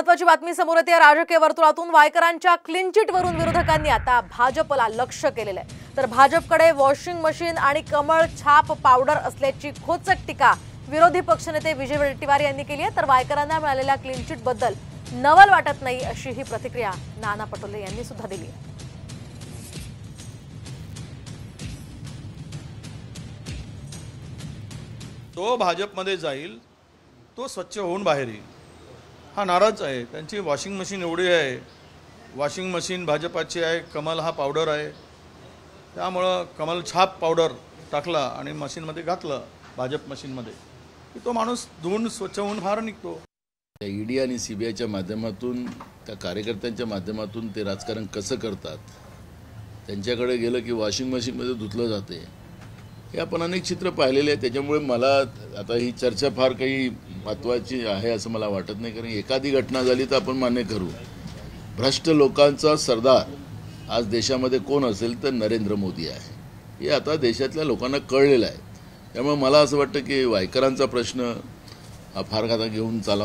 महत्त्वाची बातमी समोर येते राजकीय वर्तुळातून। वायकरांच्या क्लीन चिट वरून विरोधकांनी आता भाजपला लक्ष्य केलेलं आहे। तर भाजपकडे वॉशिंग मशीन आणि कमळ छाप पावडर असल्याची खोचक टीका विरोधी पक्षनेते विजय वडेट्टीवार यांनी केली आहे। तर वायकरांना मिळालेल्या क्लीन चिट बद्दल नवल वाटत नाही अशी ही प्रतिक्रिया नाना पटोले यांनी सुद्धा दिली आहे। तो भाजपमध्ये जाईल, तो स्वच्छ होऊन बाहेर येईल हा नाराज आहे। त्यांची वॉशिंग मशीन एवढी आहे, वॉशिंग मशीन भाजपाची आहे, कमल हा पावडर आहे, त्यामुळं कमल छाप पावडर टाकला आणि मशीनमध्ये घातलं भाजप मशीनमध्ये की तो माणूस धुवून स्वच्छ होऊन बाहेर निघतो। ईडी आणि सीबीआयच्या माध्यमातून त्या कार्यकर्त्यांच्या माध्यमातून ते राजकारण कसं करतात, त्यांच्याकडे गेलं की वॉशिंग मशीनमध्ये धुतलं जाते, हे आपण अनेक चित्र पाहिलेले आहे। त्याच्यामुळे मला आता ही चर्चा फार काही महत्त्वाची आहे असं मला वाटत नाही, कारण एखादी घटना झाली तर आपण मान्य करू। भ्रष्ट लोकांचा सरदार आज देशामध्ये कोण असेल तर नरेंद्र मोदी आहे, हे आता देशातल्या लोकांना कळलेलं आहे। त्यामुळे मला असं वाटतं की वायकरांचा प्रश्न हा फार आता घेऊन चालवा